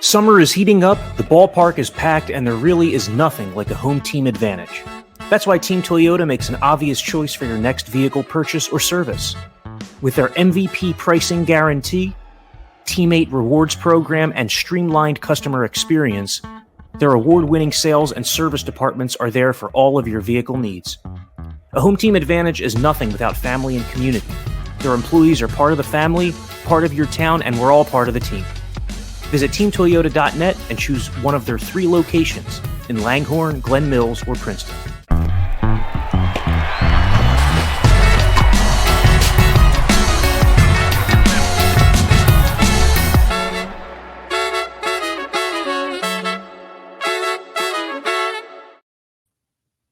Summer is heating up, the ballpark is packed, and there really is nothing like a home team advantage. That's why Team Toyota makes an obvious choice for your next vehicle purchase or service. With their MVP pricing guarantee, teammate rewards program, and streamlined customer experience, their award-winning sales and service departments are there for all of your vehicle needs. A home team advantage is nothing without family and community. Their employees are part of the family, part of your town, and we're all part of the team. Visit teamtoyota.net and choose one of their 3 locations in Langhorne, Glen Mills, or Princeton.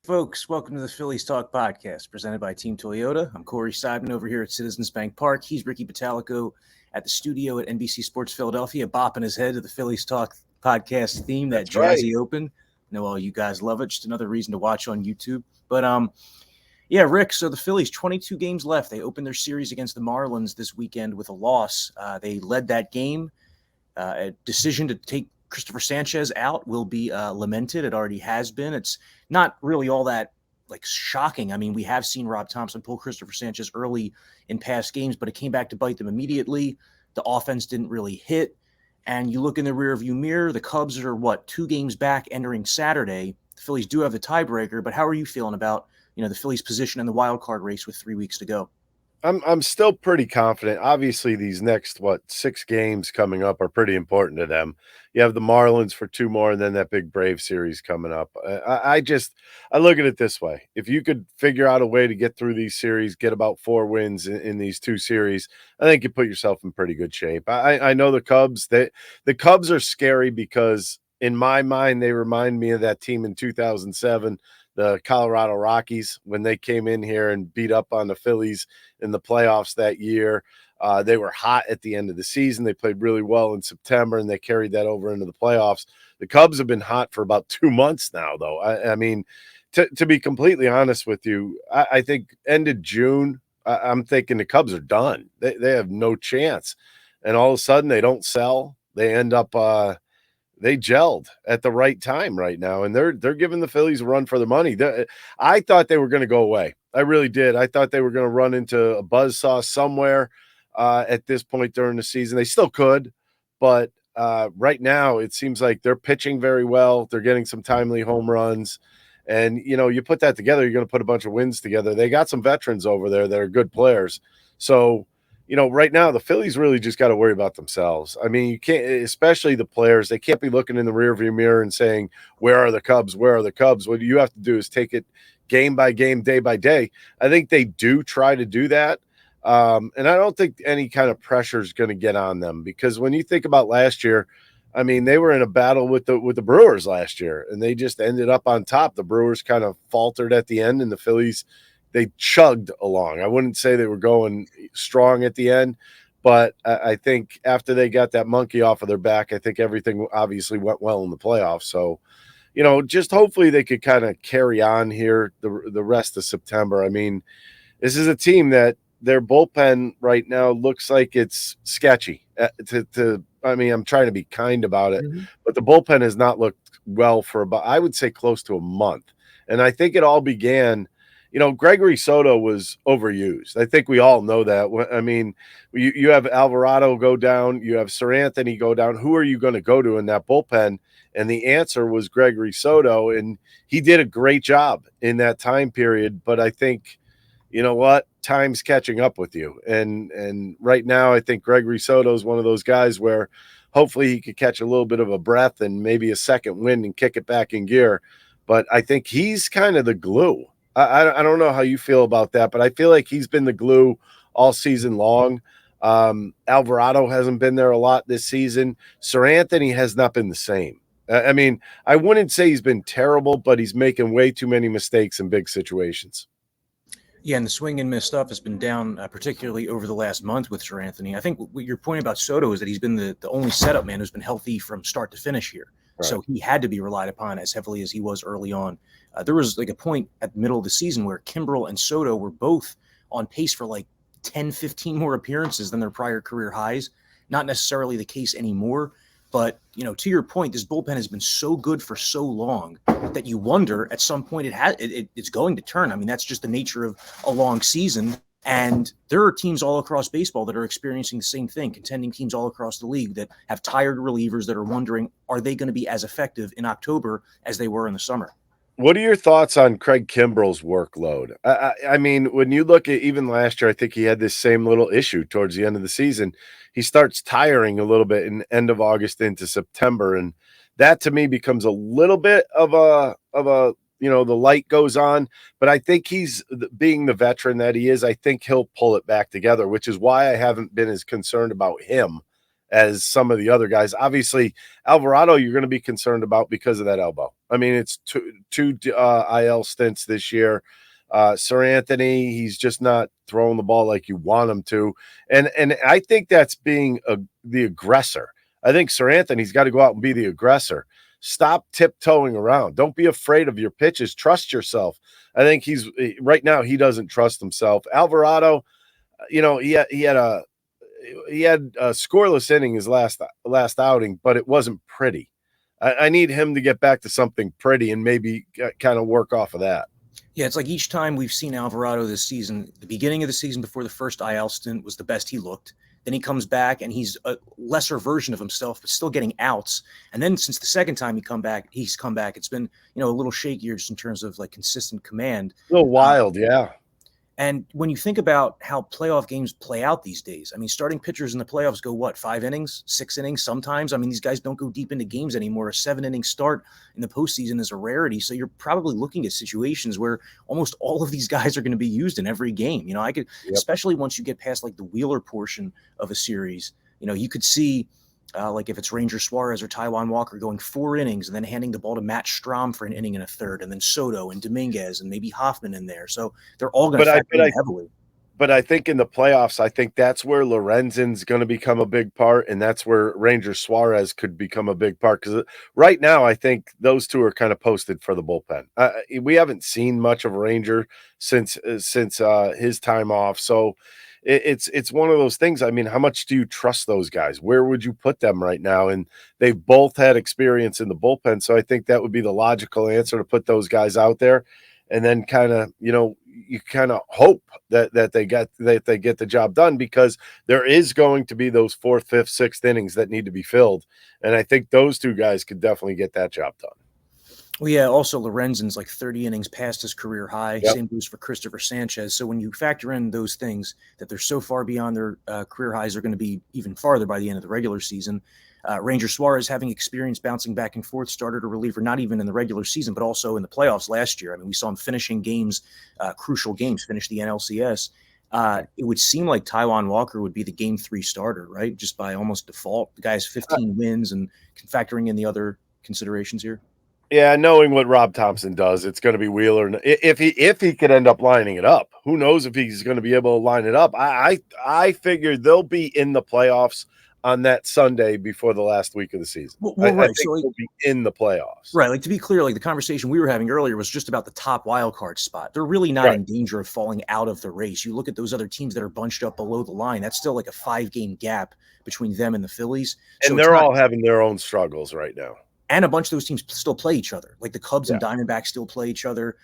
Folks, welcome to the Phillies Talk podcast presented by Team Toyota. I'm Corey Seidman over here at Citizens Bank Park. He's Ricky Patalico at the studio at NBC Sports Philadelphia, bopping his head to the Phillies Talk podcast theme, that jazzy open. I know all you guys love it. Just another reason to watch on YouTube. But, yeah, Rick, so the Phillies, 22 games left. They opened their series against the Marlins this weekend with a loss. They led that game. A decision to take Christopher Sanchez out will be lamented. It already has been. It's not really all that shocking. I mean, we have seen Rob Thompson pull Christopher Sanchez early in past games, but it came back to bite them immediately. The offense didn't really hit. And you look in the rearview mirror, the Cubs are 2 games back entering Saturday. The Phillies do have the tiebreaker, but how are you feeling about, the Phillies' position in the wild card race with 3 weeks to go? I'm still pretty confident. Obviously, these next 6 games coming up are pretty important to them. You have the Marlins for 2 more, and then that big Brave series coming up. I look at it this way: if you could figure out a way to get through these series, get about 4 wins in these 2 series, I think you put yourself in pretty good shape. I know the Cubs. The Cubs are scary because, in my mind, they remind me of that team in 2007. The Colorado Rockies, when they came in here and beat up on the Phillies in the playoffs that year. They were hot at the end of the season. They played really well in September, and they carried that over into the playoffs. The Cubs have been hot for about 2 months now, though. I mean, to be completely honest with you, I think end of June, I'm thinking the Cubs are done. They have no chance. And all of a sudden, they don't sell. They end up they gelled at the right time right now, and they're giving the Phillies a run for their money. I thought they were going to go away. I really did. I thought they were going to run into a buzzsaw somewhere at this point during the season. They still could, but right now it seems like they're pitching very well. They're getting some timely home runs, and you put that together, you're going to put a bunch of wins together. They got some veterans over there that are good players. So right now the Phillies really just got to worry about themselves. I mean, you can't, especially the players, they can't be looking in the rearview mirror and saying, where are the Cubs? Where are the Cubs? What you have to do is take it game by game, day by day. I think they do try to do that. And I don't think any kind of pressure is going to get on them, because when you think about last year, I mean, they were in a battle with the Brewers last year, and they just ended up on top. The Brewers kind of faltered at the end, and the Phillies, they chugged along. I wouldn't say they were going strong at the end, but I think after they got that monkey off of their back, I think everything obviously went well in the playoffs. So, just hopefully they could kind of carry on here the rest of September. I mean, this is a team that their bullpen right now looks like it's sketchy. I mean, I'm trying to be kind about it, but the bullpen has not looked well for about, I would say, close to a month. And I think it all began – Gregory Soto was overused. I think we all know that. I mean, you have Alvarado go down, you have Sir Anthony go down. Who are you going to go to in that bullpen? And the answer was Gregory Soto, and he did a great job in that time period. But I think, time's catching up with you. And right now, I think Gregory Soto is one of those guys where hopefully he could catch a little bit of a breath and maybe a second wind and kick it back in gear. But I think he's kind of the glue. I don't know how you feel about that, but I feel like he's been the glue all season long. Alvarado hasn't been there a lot this season. Sir Anthony has not been the same. I mean, I wouldn't say he's been terrible, but he's making way too many mistakes in big situations. Yeah, and the swing and miss stuff has been down, particularly over the last month with Sir Anthony. I think what your point about Soto is that he's been the only setup man who's been healthy from start to finish here. Right. So he had to be relied upon as heavily as he was early on. There was a point at the middle of the season where Kimbrel and Soto were both on pace for 10, 15 more appearances than their prior career highs. Not necessarily the case anymore. But, to your point, this bullpen has been so good for so long that you wonder at some point it's going to turn. I mean, that's just the nature of a long season. And there are teams all across baseball that are experiencing the same thing, contending teams all across the league that have tired relievers that are wondering, are they going to be as effective in October as they were in the summer? What are your thoughts on Craig Kimbrell's workload? I mean, when you look at even last year, I think he had this same little issue towards the end of the season. He starts tiring a little bit in end of August into September, and that to me becomes a little bit of a the light goes on. But I think he's being the veteran that he is. I think he'll pull it back together, which is why I haven't been as concerned about him as some of the other guys. Obviously, Alvarado, you're going to be concerned about because of that elbow. I mean, it's two IL stints this year. Sir Anthony, he's just not throwing the ball like you want him to. And I think that's being the aggressor. I think Sir Anthony's got to go out and be the aggressor. Stop tiptoeing around. Don't be afraid of your pitches. Trust yourself. I think right now he doesn't trust himself. Alvarado, he had a scoreless inning his last outing, but it wasn't pretty. I need him to get back to something pretty and maybe kind of work off of that. Yeah, it's like each time we've seen Alvarado this season, the beginning of the season before the first IL stint was the best he looked. Then he comes back and he's a lesser version of himself, but still getting outs. And then since the second time he's come back, it's been, a little shakier just in terms of like consistent command. A little wild, yeah. And when you think about how playoff games play out these days, I mean, starting pitchers in the playoffs go, 5 innings, 6 innings sometimes? I mean, these guys don't go deep into games anymore. A 7-inning start in the postseason is a rarity. So you're probably looking at situations where almost all of these guys are going to be used in every game. Especially once you get past like the Wheeler portion of a series, you could see like if it's Ranger Suarez or Taijuan Walker going 4 innings and then handing the ball to Matt Strahm for an inning and a third, and then Soto and Dominguez and maybe Hoffman in there. So they're all going to factor in heavily. But I think in the playoffs, I think that's where Lorenzen's going to become a big part, and that's where Ranger Suarez could become a big part. Because right now, I think those two are kind of posted for the bullpen. We haven't seen much of Ranger since his time off, so it's one of those things. I mean, how much do you trust those guys? Where would you put them right now? And they've both had experience in the bullpen, so I think that would be the logical answer to put those guys out there, and then kind of you kind of hope that they get the job done, because there is going to be those 4th, 5th, 6th innings that need to be filled, and I think those two guys could definitely get that job done. Well, yeah, also Lorenzen's like 30 innings past his career high. Yep. Same goes for Christopher Sanchez. So when you factor in those things, that they're so far beyond their career highs, they're going to be even farther by the end of the regular season. Ranger Suarez, having experience bouncing back and forth, started a reliever not even in the regular season, but also in the playoffs last year. I mean, we saw him finishing games, crucial games, finish the NLCS. It would seem like Taijuan Walker would be the Game 3 starter, right? Just by almost default. The guy has 15 wins, and factoring in the other considerations here. Yeah, knowing what Rob Thompson does, it's going to be Wheeler. If he could end up lining it up, who knows if he's going to be able to line it up. I figure they'll be in the playoffs on that Sunday before the last week of the season. Well, right. I think they'll be in the playoffs. Right. Like, to be clear, like the conversation we were having earlier was just about the top wild card spot. They're really not in danger of falling out of the race. You look at those other teams that are bunched up below the line. That's still like a 5-game gap between them and the Phillies. And they're all having their own struggles right now. And a bunch of those teams still play each other. Like the Cubs and Diamondbacks still play each other.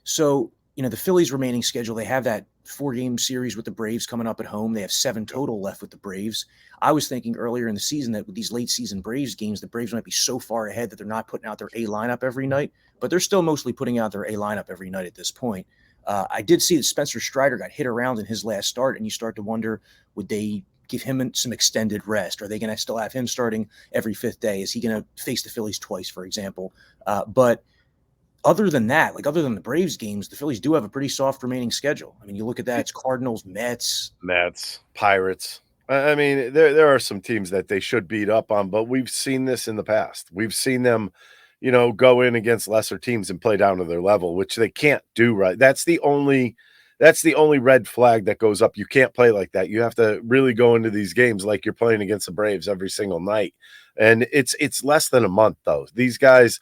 So, the Phillies' remaining schedule, they have that 4-game series with the Braves coming up at home. They have 7 total left with the Braves. I was thinking earlier in the season that with these late season Braves games, the Braves might be so far ahead that they're not putting out their A lineup every night, but they're still mostly putting out their A lineup every night at this point. I did see that Spencer Strider got hit around in his last start, and you start to wonder, would they give him some extended rest? Are they going to still have him starting every 5th day? Is he going to face the Phillies twice, for example? But other than that, like other than the Braves games, the Phillies do have a pretty soft remaining schedule. I mean, you look at that, it's Cardinals, Mets, Pirates. I mean, there are some teams that they should beat up on, but we've seen this in the past. We've seen them, go in against lesser teams and play down to their level, which they can't do, right? That's the only red flag that goes up. You can't play like that. You have to really go into these games like you're playing against the Braves every single night. And it's less than a month, though. These guys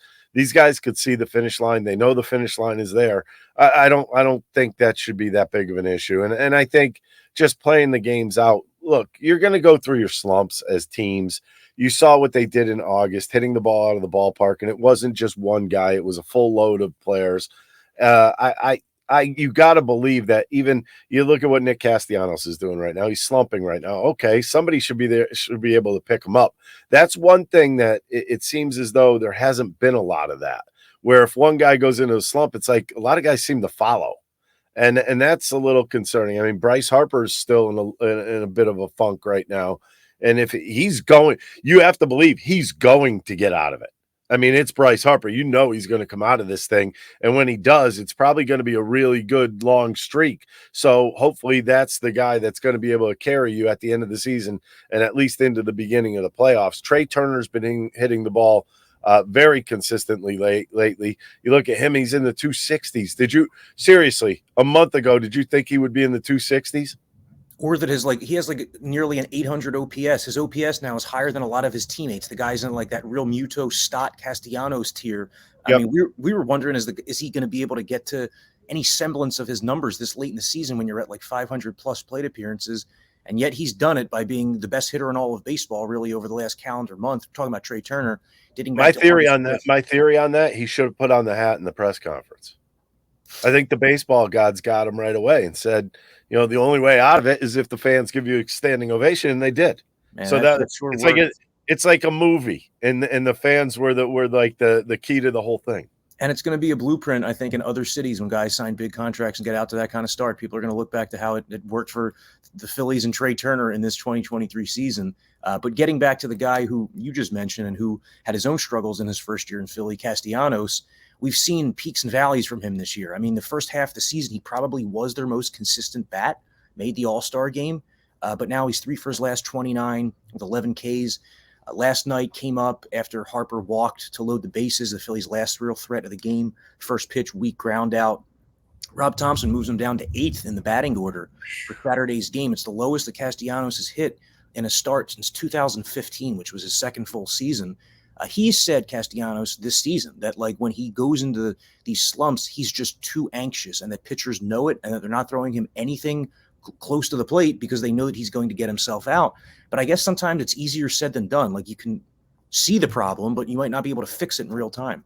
could see the finish line. They know the finish line is there. I don't think that should be that big of an issue. And I think just playing the games out look, you're going to go through your slumps as teams. You saw what they did in August, hitting the ball out of the ballpark, and it wasn't just one guy; it was a full load of players. You got to believe that. Even you look at what Nick Castellanos is doing right now; he's slumping right now. Okay, somebody should be there, should be able to pick him up. That's one thing that it seems as though there hasn't been a lot of that. Where if one guy goes into a slump, it's like a lot of guys seem to follow. And that's a little concerning. I mean, Bryce Harper's still in a bit of a funk right now, and if he's going, you have to believe he's going to get out of it. I mean, it's Bryce Harper. You know he's going to come out of this thing, and when he does, it's probably going to be a really good long streak. So hopefully, that's the guy that's going to be able to carry you at the end of the season and at least into the beginning of the playoffs. Trey Turner's been hitting the ball very consistently lately. You look at him, he's in the 260s. Did you seriously a month ago, did you think he would be in the 260s? Or that he has like nearly an 800 OPS. His OPS now is higher than a lot of his teammates. The guys in like that real Muto, Stott, Castellanos tier. I mean, we were wondering, is he going to be able to get to any semblance of his numbers this late in the season when you're at like 500 plus plate appearances? And yet he's done it by being the best hitter in all of baseball, really, over the last calendar month. We're talking about Trey Turner. My theory on that, he should have put on the hat in the press conference. I think the baseball gods got him right away and said, you know, the only way out of it is if the fans give you a standing ovation, and they did. Man, so it's like a movie, and the fans were like the key to the whole thing. And it's going to be a blueprint, I think, in other cities when guys sign big contracts and get out to that kind of start. People are going to look back to how it worked for the Phillies and Trey Turner in this 2023 season. But getting back to the guy who you just mentioned and who had his own struggles in his first year in Philly, Castellanos, we've seen peaks and valleys from him this year. I mean, the first half of the season, he probably was their most consistent bat, made the All-Star game. But now he's 3 for his last 29 with 11 Ks. Last night came up after Harper walked to load the bases, the Phillies' last real threat of the game. First pitch, weak ground out. Rob Thompson moves him down to 8th in the batting order for Saturday's game. It's the lowest that Castellanos has hit in a start since 2015, which was his second full season. He said, Castellanos, this season, that like when he goes into these slumps, he's just too anxious and that pitchers know it and that they're not throwing him anything close to the plate because they know that he's going to get himself out. But I guess sometimes it's easier said than done. Like you can see the problem, but you might not be able to fix it in real time.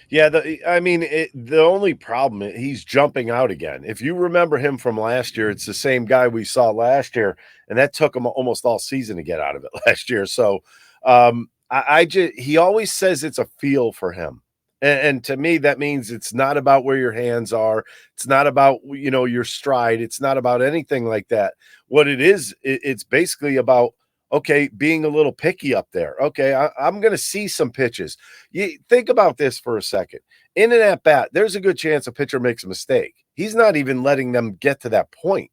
Yeah, the only problem is he's jumping out again. If you remember him from last year, it's the same guy we saw last year, and that took him almost all season to get out of it last year. So he always says it's a feel for him. And to me, that means it's not about where your hands are. It's not about, you know, your stride. It's not about anything like that. What it is, it's basically about, okay, being a little picky up there. Okay, I'm going to see some pitches. You think about this for a second. In an at-bat, there's a good chance a pitcher makes a mistake. He's not even letting them get to that point.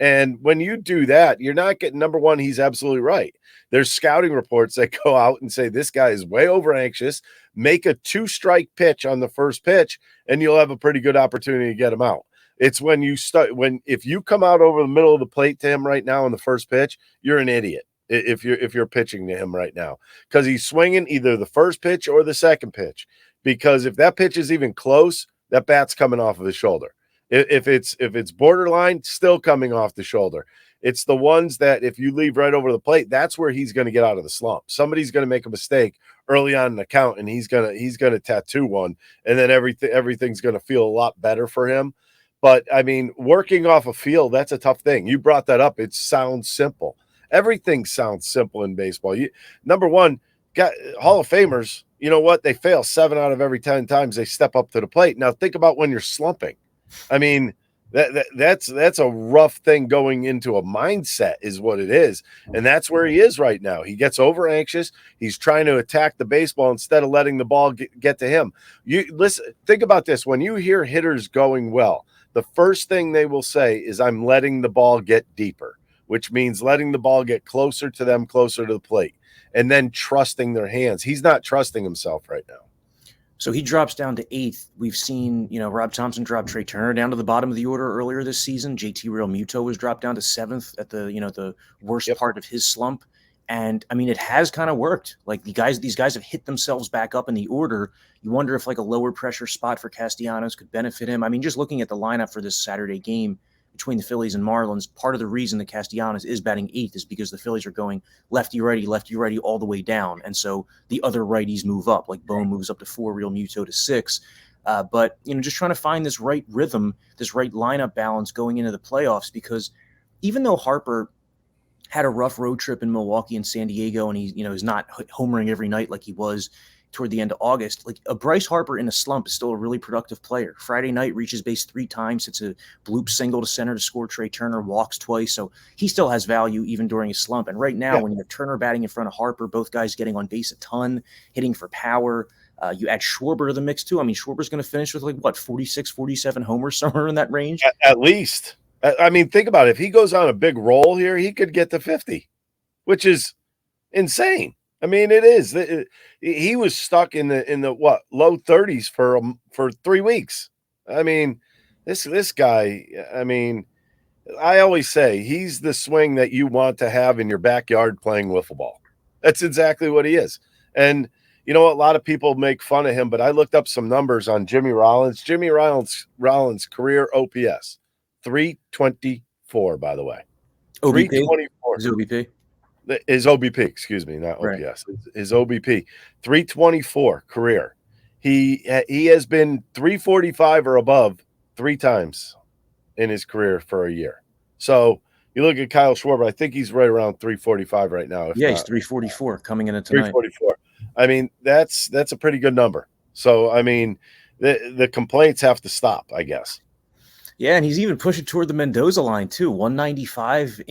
And when you do that, you're not getting, number one, he's absolutely right. There's scouting reports that go out and say this guy is way over anxious. Make a 2-strike pitch on the first pitch, and you'll have a pretty good opportunity to get him out. It's when if you come out over the middle of the plate to him right now on the first pitch, you're an idiot. If you're pitching to him right now, because he's swinging either the first pitch or the second pitch. Because if that pitch is even close, that bat's coming off of his shoulder. If it's borderline, still coming off the shoulder. It's the ones that if you leave right over the plate, that's where he's going to get out of the slump. Somebody's going to make a mistake early on in the count, and he's gonna tattoo one, and then everything's going to feel a lot better for him. But I mean, working off a feel, that's a tough thing. You brought that up. It sounds simple. Everything sounds simple in baseball. Number one, got Hall of Famers. You know what? They fail 7 out of every 10 times they step up to the plate. Now think about when you're slumping. I mean, that's a rough thing going into a mindset is what it is. And that's where he is right now. He gets over anxious. He's trying to attack the baseball instead of letting the ball get to him. You listen, think about this. When you hear hitters going well, the first thing they will say is, I'm letting the ball get deeper, which means letting the ball get closer to them, closer to the plate, and then trusting their hands. He's not trusting himself right now. So he drops down to 8th. We've seen, Rob Thompson drop Trey Turner down to the bottom of the order earlier this season. JT Real Muto was dropped down to 7th at the worst part of his slump. And I mean, it has kind of worked. Like these guys have hit themselves back up in the order. You wonder if like a lower pressure spot for Castellanos could benefit him. I mean, just looking at the lineup for this Saturday game between the Phillies and Marlins, part of the reason that Castellanos is batting eighth is because the Phillies are going lefty righty all the way down, and so the other righties move up. Like Bohm moves up to 4, Real Muto to 6. But just trying to find this right rhythm, this right lineup balance going into the playoffs, because even though Harper had a rough road trip in Milwaukee and San Diego, and he is not homering every night like he was toward the end of August, like a Bryce Harper in a slump is still a really productive player. Friday night reaches base 3 times, hits a bloop single to center to score. Trey Turner walks twice, so he still has value even during a slump. And right now, when you have Turner batting in front of Harper, both guys getting on base a ton, hitting for power. You add Schwarber to the mix too. I mean, Schwarber's going to finish with 46, 47 homers, somewhere in that range. At least. I mean, think about it. If he goes on a big roll here, he could get to 50, which is insane. I mean, it is. He was stuck in the low 30s for 3 weeks. I mean, this guy. I mean, I always say he's the swing that you want to have in your backyard playing wiffle ball. That's exactly what he is. And a lot of people make fun of him, but I looked up some numbers on Jimmy Rollins. Jimmy Rollins career OPS 324, by the way. OBP? 324. His OBP? His OBP, excuse me, not OPS. Right. His OBP, 324 career. He has been 345 or above 3 times in his career for a year. So you look at Kyle Schwarber, I think he's right around 345 right now. He's 344 coming into tonight. 344. I mean, that's a pretty good number. So, I mean, the complaints have to stop, I guess. Yeah, and he's even pushing toward the Mendoza line too, 195.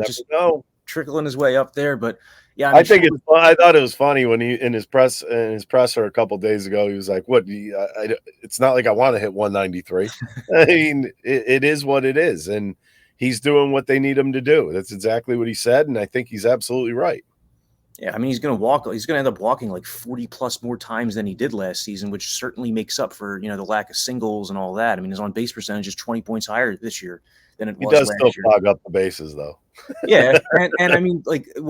Just trickling his way up there. But yeah, I thought it was funny when he in his presser a couple of days ago, he was like, "What? It's not like I want to hit 193." I mean, it is what it is, and he's doing what they need him to do. That's exactly what he said, and I think he's absolutely right. Yeah, I mean, he's going to end up walking like 40 plus more times than he did last season, which certainly makes up for, the lack of singles and all that. I mean, his on base percentage is 20 points higher this year than it was last year. He does still clog up the bases, though. Yeah. And I mean,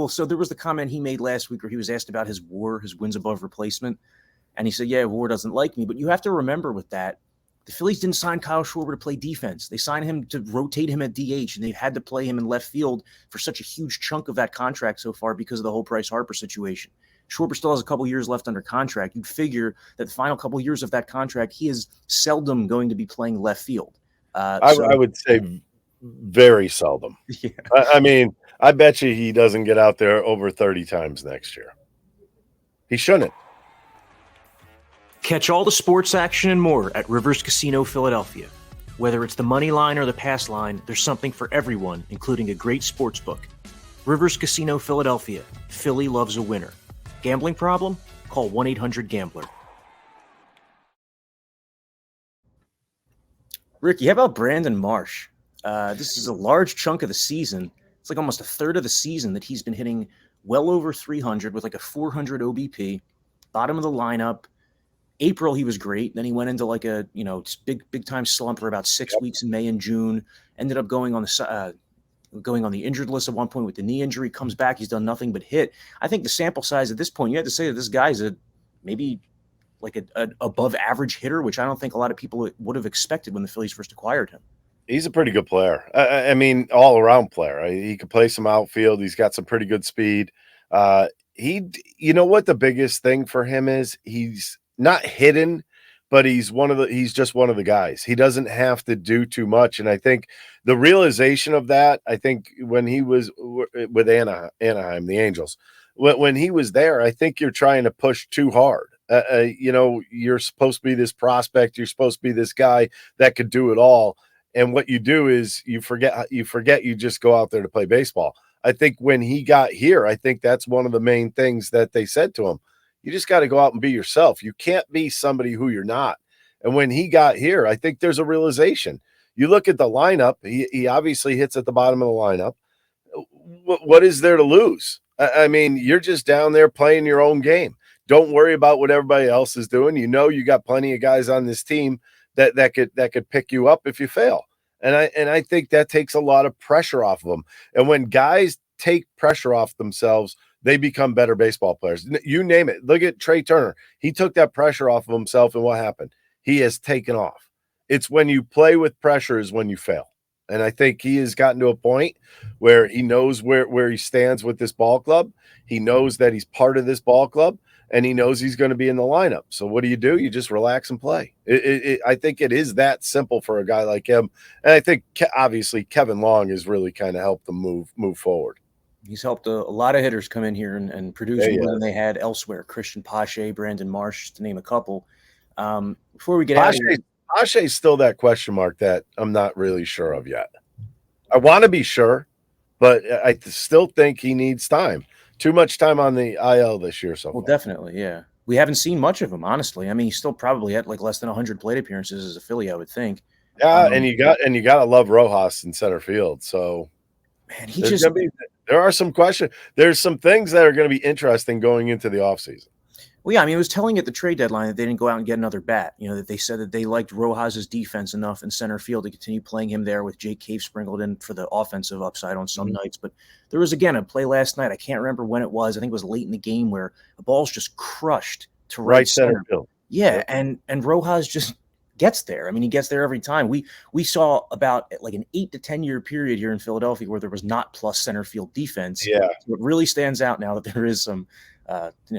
so there was the comment he made last week where he was asked about his WAR, his wins above replacement. And he said, yeah, WAR doesn't like me. But you have to remember with that, the Phillies didn't sign Kyle Schwarber to play defense. They signed him to rotate him at DH, and they've had to play him in left field for such a huge chunk of that contract so far because of the whole Bryce Harper situation. Schwarber still has a couple years left under contract. You'd figure that the final couple years of that contract, he is seldom going to be playing left field. I would say very seldom. Yeah. I mean, I bet you he doesn't get out there over 30 times next year. He shouldn't. Catch all the sports action and more at Rivers Casino Philadelphia. Whether it's the money line or the pass line, there's something for everyone, including a great sports book. Rivers Casino Philadelphia. Philly loves a winner. Gambling problem? Call 1-800-GAMBLER. Ricky, how about Brandon Marsh? This is a large chunk of the season. It's like almost a third of the season that he's been hitting well over 300 with like a 400 OBP. Bottom of the lineup. April, he was great. Then he went into like a big time slump for about 6 weeks in May and June. Ended up going on the injured list at one point with the knee injury. Comes back, he's done nothing but hit. I think the sample size at this point, you have to say that this guy's maybe like an above average hitter, which I don't think a lot of people would have expected when the Phillies first acquired him. He's a pretty good player. I mean, all around player. He can play some outfield. He's got some pretty good speed. You know what the biggest thing for him is? He's not hidden, but he's just one of the guys. He doesn't have to do too much. And I think the realization of that, I think when he was with Anaheim, the Angels, when he was there, I think you're trying to push too hard. You're supposed to be this prospect. You're supposed to be this guy that could do it all. And what you do is you forget you just go out there to play baseball. I think when he got here, I think that's one of the main things that they said to him. You just got to go out and be yourself. You can't be somebody who you're not. And when he got here, I think there's a realization. You look at the lineup, he obviously hits at the bottom of the lineup. What is there to lose? I mean, you're just down there playing your own game. Don't worry about what everybody else is doing. You got plenty of guys on this team that could pick you up if you fail. And I think that takes a lot of pressure off of them. And when guys take pressure off themselves, they become better baseball players. You name it. Look at Trey Turner. He took that pressure off of himself, and what happened? He has taken off. It's when you play with pressure is when you fail. And I think he has gotten to a point where he knows where he stands with this ball club. He knows that he's part of this ball club, and he knows he's going to be in the lineup. So what do? You just relax and play. I think it is that simple for a guy like him. And I think obviously Kevin Long has really kind of helped them move forward. He's helped a lot of hitters come in here and produce more than they had elsewhere. Christian Pache, Brandon Marsh, to name a couple. Before we get out of here, Pache's still that question mark that I'm not really sure of yet. I want to be sure, but I still think he needs time. Too much time on the IL this year so far. Well, definitely, yeah. We haven't seen much of him, honestly. I mean, he's still probably at like less than 100 plate appearances as a Philly, I would think. Yeah, and you gotta love Rojas in center field. So, man, there are some questions. There's some things that are going to be interesting going into the offseason. Well, yeah, I mean, it was telling at the trade deadline that they didn't go out and get another bat. You know, that they said that they liked Rojas' defense enough in center field to continue playing him there with Jake Cave sprinkled in for the offensive upside on some nights. But there was, again, a play last night. I can't remember when it was. I think it was late in the game where the ball's just crushed to right center field. Yeah, and Rojas just gets there. I mean, he gets there every time. We saw about like an 8 to 10 year period here in Philadelphia where there was not plus center field defense. Yeah, so it really stands out now that there is some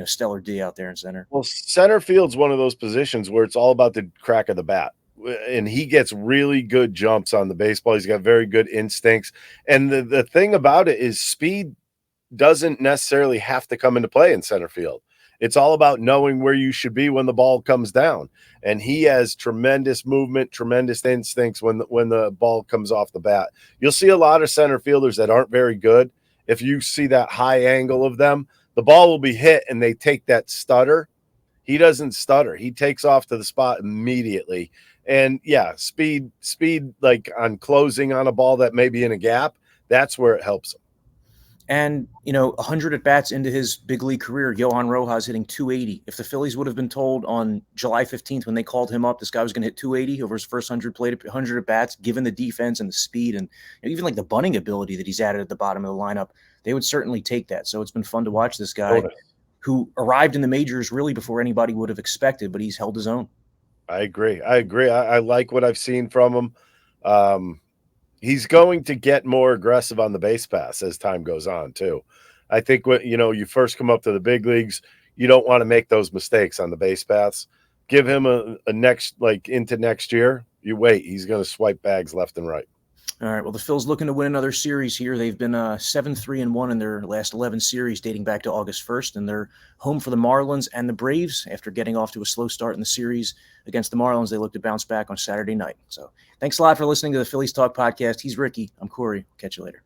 stellar D out there in center. Well, center field's one of those positions where it's all about the crack of the bat, and he gets really good jumps on the baseball. He's got very good instincts, and the thing about it is speed doesn't necessarily have to come into play in center field. It's all about knowing where you should be when the ball comes down. And he has tremendous movement, tremendous instincts when the ball comes off the bat. You'll see a lot of center fielders that aren't very good. If you see that high angle of them, the ball will be hit and they take that stutter. He doesn't stutter. He takes off to the spot immediately. And yeah, speed like on closing on a ball that may be in a gap, that's where it helps him. And, 100 at-bats into his big league career, Johan Rojas hitting 280. If the Phillies would have been told on July 15th when they called him up, this guy was going to hit 280 over his first 100 at-bats, given the defense and the speed and even like the bunting ability that he's added at the bottom of the lineup, they would certainly take that. So it's been fun to watch this guy who arrived in the majors really before anybody would have expected, but he's held his own. I agree. I like what I've seen from him. He's going to get more aggressive on the base pass as time goes on, too. I think when you first come up to the big leagues, you don't want to make those mistakes on the base paths. Give him a next, like into next year. You wait. He's going to swipe bags left and right. All right. Well, the Phils looking to win another series here. They've been 7-3-1 in their last 11 series dating back to August 1st, and they're home for the Marlins and the Braves. After getting off to a slow start in the series against the Marlins, they look to bounce back on Saturday night. So thanks a lot for listening to the Phillies Talk podcast. He's Ricky. I'm Corey. Catch you later.